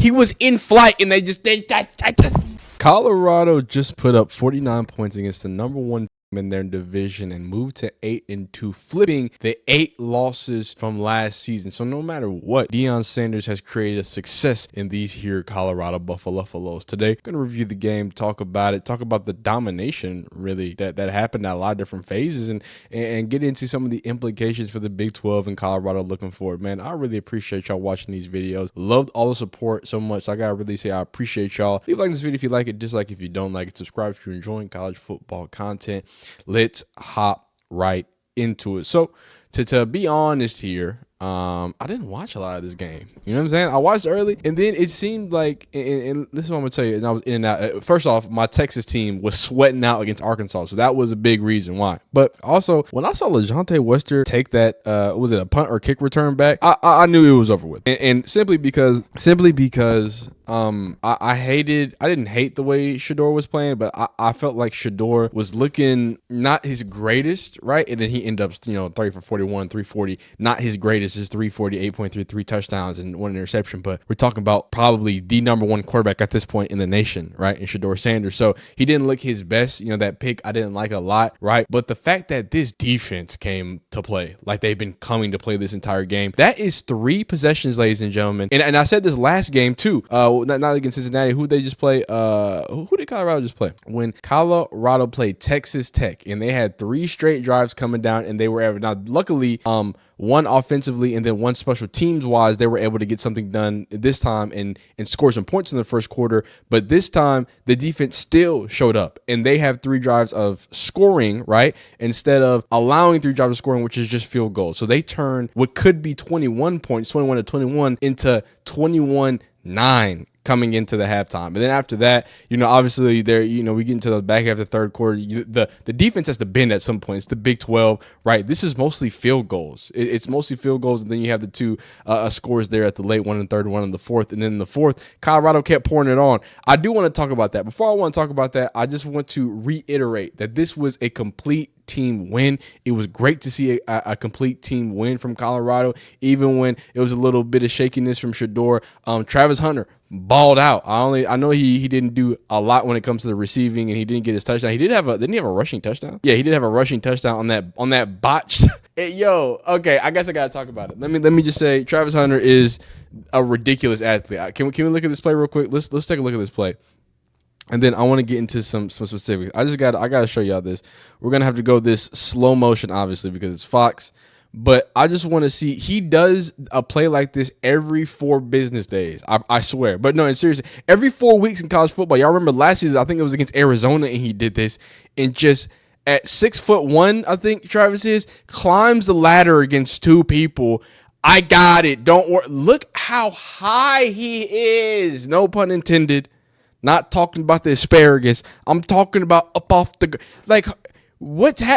He was in flight, and they just Colorado just put up 49 points against the number one in their division and moved to 8-2, flipping the 8 losses from last season. So no matter what, Deion Sanders has created a success in these here Colorado Buffaloes. Today, I'm going to review the game, talk about it, talk about the domination really that happened at a lot of different phases, and get into some of the implications for the Big 12 and Colorado looking forward. Man, I really appreciate y'all watching these videos. Loved all the support so much. I got to really say I appreciate y'all. Leave a like on this video if you like it, dislike if you don't like it. Subscribe if you're enjoying college football content. Let's hop right into it. So to be honest here, I didn't watch a lot of this game. You know what I'm saying? I watched early, and then it seemed like, and this is what I'm gonna tell you, and I was in and out. First off, my Texas team was sweating out against Arkansas, so that was a big reason why. But also, when I saw LeJohntay Wester take that, was it a punt or kick return back? I knew it was over with, and simply because I didn't hate the way Shedeur was playing, but I felt like Shedeur was looking not his greatest, right? And then he ended up, 30 for 41, 340, not his greatest, his 340, 8.33 touchdowns and 1 interception. But we're talking about probably the number one quarterback at this point in the nation, right? In Shedeur Sanders. So he didn't look his best. That pick I didn't like a lot, right? But the fact that this defense came to play, like they've been coming to play this entire game, that is 3 possessions, ladies and gentlemen. And I said this last game too. Not against Cincinnati. Who they just play? Who did Colorado just play? When Colorado played Texas Tech, and they had 3 straight drives coming down, and they were able. Now, luckily, 1 offensively and then 1 special teams wise, they were able to get something done this time and score some points in the first quarter. But this time, the defense still showed up, and they have 3 drives of scoring, right? Instead of allowing 3 drives of scoring, which is just field goals. So they turned what could be 21 points, 21 to 21, into 21-9 coming into the halftime. And then after that, obviously there, we get into the back half of the third quarter. The defense has to bend at some point. It's the Big 12, right? This is mostly field goals. It's mostly field goals, and then you have the 2 scores there at the late 1 in the third, 1 in the fourth. And then in the fourth, Colorado kept pouring it on. I do want to talk about that. Before I want to talk about that, I just want to reiterate that this was a complete team win. It was great to see a complete team win from Colorado, even when it was a little bit of shakiness from Shedeur. Travis Hunter balled out. I know he didn't do a lot when it comes to the receiving, and he didn't get his touchdown. Didn't he have a rushing touchdown? Yeah, he did have a rushing touchdown on that botched. Okay, I guess I gotta talk about it. Let me just say, Travis Hunter is a ridiculous athlete. Can we look at this play real quick? Let's take a look at this play. And then I want to get into some specifics. I gotta show y'all this. We're gonna have to go this slow motion, obviously, because it's Fox. But I just want to see. He does a play like this every 4 business days. I swear. But no, seriously, every 4 weeks in college football. Y'all remember last season? I think it was against Arizona, and he did this. And just at 6'1", I think Travis is, climbs the ladder against 2 people. I got it. Don't worry. Look how high he is. No pun intended. Not talking about the asparagus. I'm talking about up off the, like,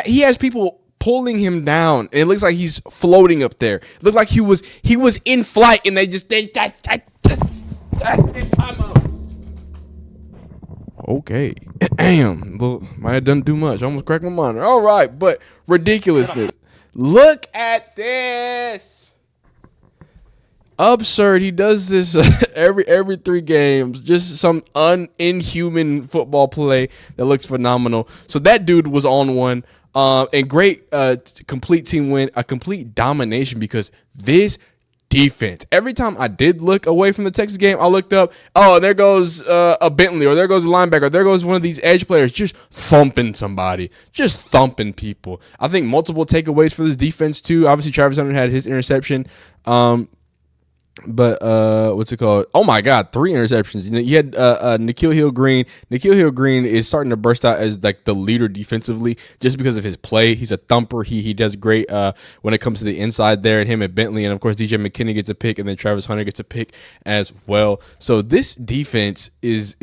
he has people pulling him down, and it looks like he's floating up there. It looks like he was in flight, and they just okay. Damn, might have done too much. Almost cracked my monitor. All right, but ridiculousness. Look at this. Absurd. He does this every 3 games. Just some inhuman football play that looks phenomenal. So that dude was on one. And great complete team win, a complete domination, because this defense, every time I did look away from the Texas game, I looked up, oh, there goes a Bentley, or there goes a linebacker, or there goes one of these edge players just thumping somebody, just thumping people. I think multiple takeaways for this defense too. Obviously, Travis Hunter had his interception. But what's it called? Oh my God, 3 interceptions. You had N'Keal Hill-Green. N'Keal Hill-Green is starting to burst out as like the leader defensively, just because of his play. He's a thumper. He does great when it comes to the inside there, and him and Bentley, and of course DJ McKinney gets a pick, and then Travis Hunter gets a pick as well. So this defense is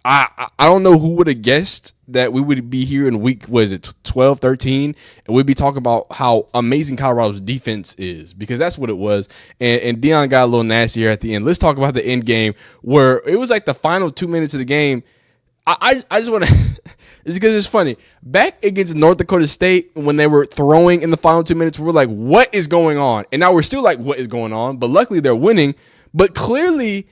I don't know who would have guessed that we would be here in week, 12, 13, and we'd be talking about how amazing Colorado's defense is, because that's what it was. And Deion got a little nasty here at the end. Let's talk about the end game, where it was like the final 2 minutes of the game. I just want to it's because it's funny. Back against North Dakota State, when they were throwing in the final 2 minutes, we were like, what is going on? And now we're still like, what is going on? But luckily they're winning. But clearly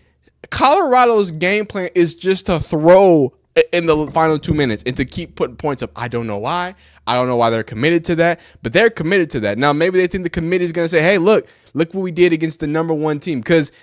Colorado's game plan is just to throw in the final 2 minutes and to keep putting points up. I don't know why. I don't know why they're committed to that, but they're committed to that. Now, maybe they think the committee is going to say, hey, look what we did against the number one team. Because,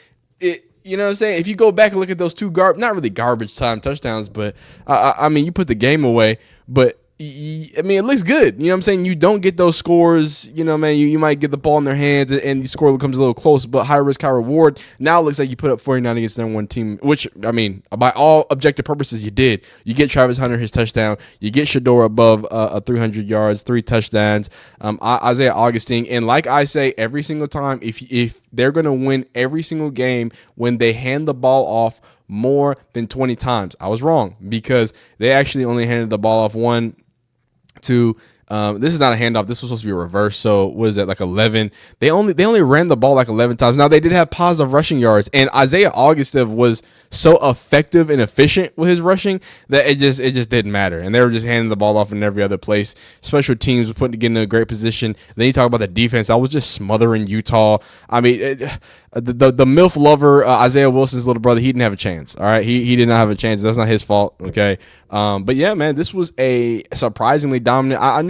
you know what I'm saying? If you go back and look at those two not really garbage time touchdowns, but, I mean, you put the game away, but I mean, it looks good. You know what I'm saying? You don't get those scores. You know, man, you might get the ball in their hands and the score comes a little close, but high risk, high reward. Now it looks like you put up 49 against the number one team, which, I mean, by all objective purposes, you did. You get Travis Hunter his touchdown. You get Shedeur above 300 yards, 3 touchdowns. Isaiah Augustine. And like I say every single time, if they're going to win every single game when they hand the ball off more than 20 times. I was wrong because they actually only handed the ball off to this is not a handoff. This was supposed to be a reverse. So what is that, like 11? They only ran the ball like 11 times. Now they did have positive rushing yards, and Isaiah Augustine was so effective and efficient with his rushing that it just didn't matter. And they were just handing the ball off in every other place. Special teams were putting to get in a great position. Then you talk about the defense. I was just smothering Utah. I mean, the MILF lover, Isaiah Wilson's little brother, he didn't have a chance. All right, he did not have a chance. That's not his fault. Okay, but yeah, man, this was a surprisingly dominant. I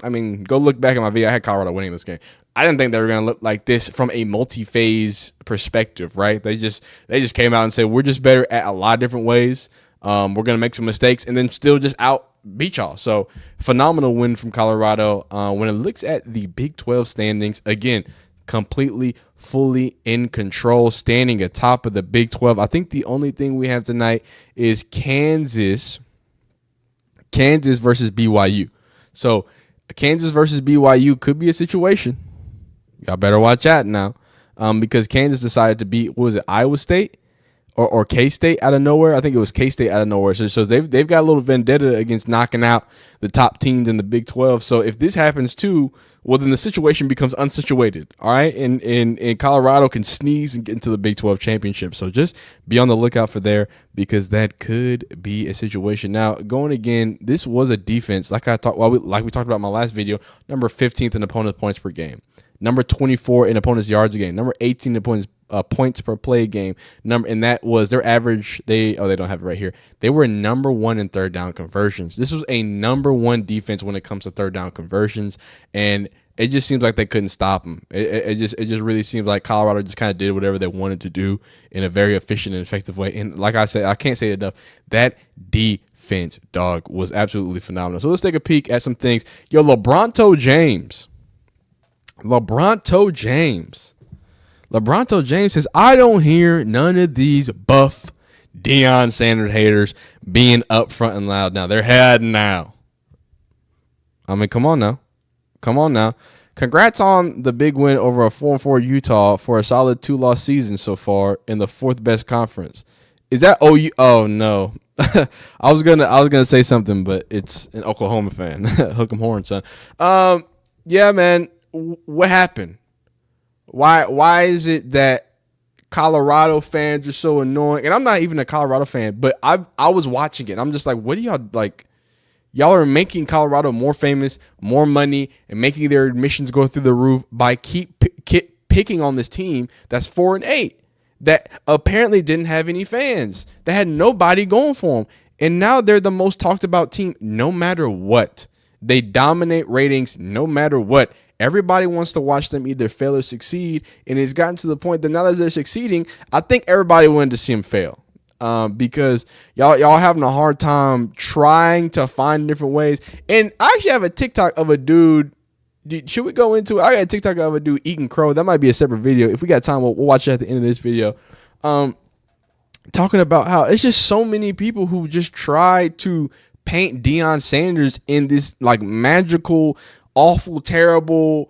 mean, go look back at my video. I had Colorado winning this game. I didn't think they were going to look like this from a multi-phase perspective, right? They just came out and said, we're just better at a lot of different ways. We're going to make some mistakes and then still just beat y'all. So phenomenal win from Colorado. When it looks at the Big 12 standings, again, completely, fully in control, standing atop of the Big 12. I think the only thing we have tonight is Kansas versus BYU. So Kansas versus BYU could be a situation. Y'all better watch out now, because Kansas decided to beat, what was it, Iowa State or K-State out of nowhere? I think it was K-State out of nowhere. So they've got a little vendetta against knocking out the top teams in the Big 12. So if this happens too, well, then the situation becomes unsituated, all right? And Colorado can sneeze and get into the Big 12 championship. So just be on the lookout for there, because that could be a situation. Now, going again, this was a defense, like we talked about in my last video, number 15th in opponent's points per game, number 24 in opponent's yards a game, number 18 in opponent's points per play game, and that was their average. They don't have it right here. They were number 1 in third down conversions. This was a number 1 defense when it comes to third down conversions, and it just seems like they couldn't stop them. It just really seems like Colorado just kind of did whatever they wanted to do in a very efficient and effective way. And like I said, I can't say it enough, that defense, dog, was absolutely phenomenal. So let's take a peek at some things. Yo, LeBronto James says, I don't hear none of these buff Deion Sanders haters being upfront and loud now. They're heading now. I mean, come on now. Congrats on the big win over a 4-4 Utah for a solid 2-loss season so far in the 4th best conference. Is that OU? Oh no. I was gonna say something, but it's an Oklahoma fan. Hook 'em horn, son. Yeah, man. What happened? Why is it that Colorado fans are so annoying? And I'm not even a Colorado fan, but I was watching it. I'm just like, what do y'all like? Y'all are making Colorado more famous, more money, and making their admissions go through the roof by keep picking on this team that's 4-8, that apparently didn't have any fans, that had nobody going for them. And now they're the most talked about team no matter what. They dominate ratings no matter what. Everybody wants to watch them either fail or succeed, and it's gotten to the point that now that they're succeeding, I think everybody wanted to see them fail. Because y'all having a hard time trying to find different ways. And I actually have a TikTok of a dude. Should we go into it? I got a TikTok of a dude eating crow. That might be a separate video. If we got time, we'll watch it at the end of this video. Talking about how it's just so many people who just try to paint Deion Sanders in this like magical, awful, terrible,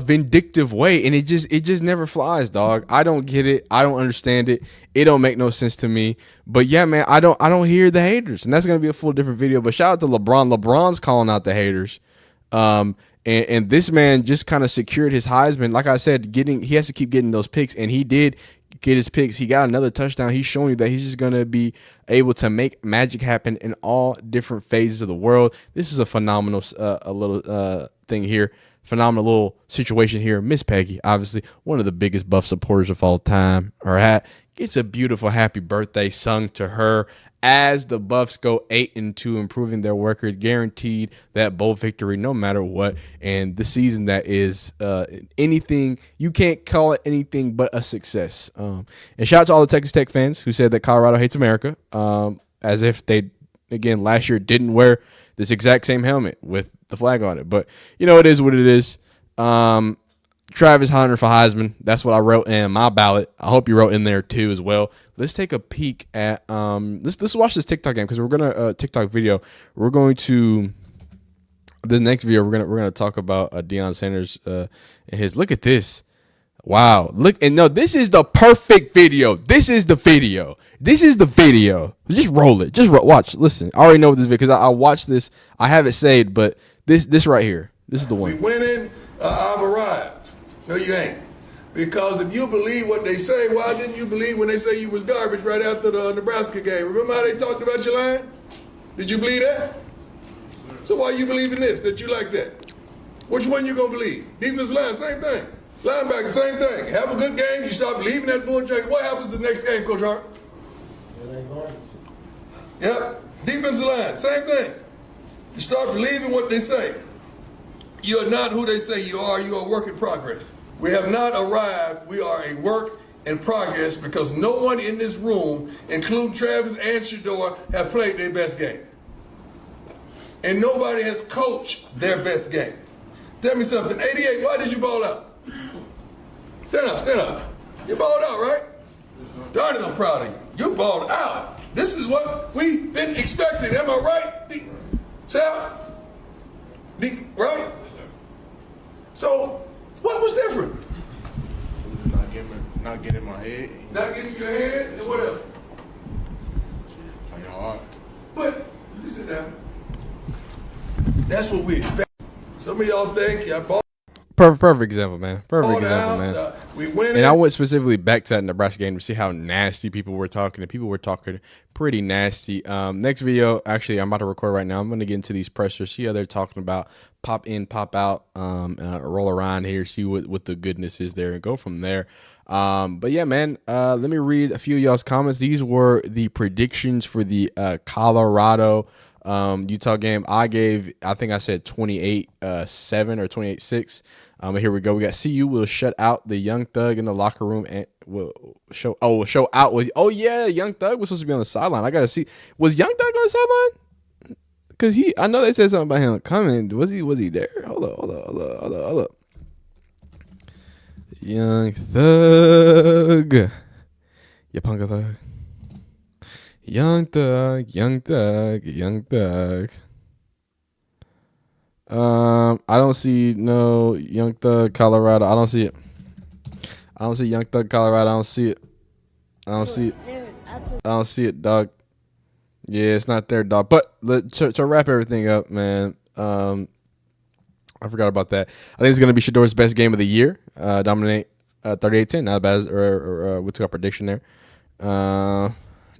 vindictive way, and it just never flies, dog. I don't get it. I don't understand it. It don't make no sense to me. But yeah, man, I don't hear the haters, and that's gonna be a full different video. But shout out to LeBron. LeBron's calling out the haters. And this man just kind of secured his Heisman. Like I said, he has to keep getting those picks, and he did get his picks. He got another touchdown. He's showing you that he's just going to be able to make magic happen in all different phases of the world. This is a phenomenal little thing here. Phenomenal little situation here. Miss Peggy, obviously one of the biggest Buff supporters of all time, or gets a beautiful happy birthday sung to her as the Buffs go 8-2, improving their record, guaranteed that bowl victory no matter what. And the season that is anything, you can't call it anything but a success. And shout out to all the Texas Tech fans who said that Colorado hates America, as if they, again, last year didn't wear this exact same helmet with the flag on it. But, you know, it is what it is. Travis Hunter for Heisman. That's what I wrote in my ballot. I hope you wrote in there too as well. Let's take a peek at let's watch this TikTok game, because we're gonna TikTok video. We're going to the next video. We're gonna talk about Deion Sanders and his. Look at this. Wow. Look, and no, this is the perfect video. This is the video. This is the video. Just roll it. Just watch. Listen. I already know this video because I watched this. I have it saved, but this right here. This is the one. We winning. I've arrived. No, you ain't. Because if you believe what they say, why didn't you believe when they say you was garbage right after the Nebraska game? Remember how they talked about your line? Did you believe that? So why you believing this, that you like that? Which one you gonna believe? Defensive line, same thing. Linebacker, same thing. Have a good game, you stop believing that bullshit. What happens the next game, Coach Hart? Yep. Defensive line, same thing. You start believing what they say. You are not who they say you are. You are a work in progress. We have not arrived. We are a work in progress because no one in this room, including Travis and Shedeur, have played their best game. And nobody has coached their best game. Tell me something. 88, why did you ball out? Stand up, stand up. You balled out, right? Darn it, I'm proud of you. You balled out. This is what we've been expecting. Am I right? Sal? Right? So, what was different? Not getting in my head. Not getting in your head, and what else? Playing hard. But, listen now. That's what we expect. Some of y'all think y'all ball. Perfect example, man. Perfect example, man. We winning. And I went specifically back to that Nebraska game to see how nasty people were talking. And people were talking pretty nasty. Next video, actually, I'm about to record right now. I'm going to get into these pressers, see how they're talking about pop in, pop out, roll around here, see what the goodness is there, and go from there. But yeah, man, let me read a few of y'all's comments. These were the predictions for the Colorado Utah game. I think I said 28-7 or 28-6. Here we go. We got CU will shut out the Young Thug in the locker room and will show out. Yeah, Young Thug was supposed to be on the sideline. I gotta see, was Young Thug on the sideline? Cause I know they said something about him coming. Was he there? Hold up. Young Thug, you punk thug. Young Thug. I don't see no Young Thug Colorado. I don't see it. I don't see Young Thug Colorado. I don't see it, dog. Yeah, it's not there, dog. But to wrap everything up, man, I forgot about that. I think it's going to be Shedeur's best game of the year. Dominate 38-10. Not bad. Or we took our prediction there. Not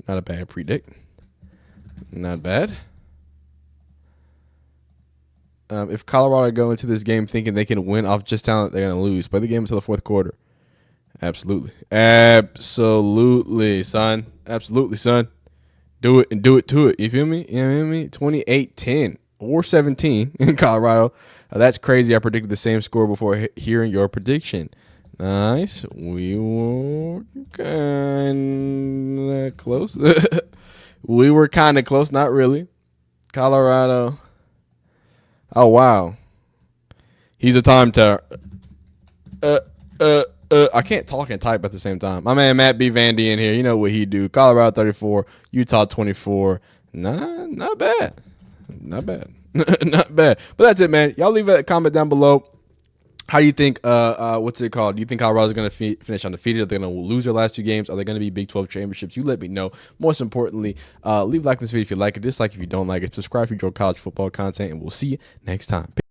a bad predict. Not bad. If Colorado go into this game thinking they can win off just talent, they're going to lose. Play the game until the fourth quarter. Absolutely, son. Absolutely, son. Do it and do it to it. You feel me? You know what I mean? 28-10 or 17 in Colorado. That's crazy. I predicted the same score before hearing your prediction. Nice. We were kind of close. We were kind of close. Not really. Colorado. Oh, wow. He's a time to. I can't talk and type at the same time. My man Matt B. Vandy in here. You know what he do. Colorado 34, Utah 24. Not bad. Not bad. Not bad. But that's it, man. Y'all leave a comment down below. How do you think, what's it called? Do you think Colorado's going to finish undefeated? Are they going to lose their last two games? Are they going to be Big 12 championships? You let me know. Most importantly, leave a like on this video if you like it. Dislike if you don't like it. Subscribe if you enjoy college football content, and we'll see you next time.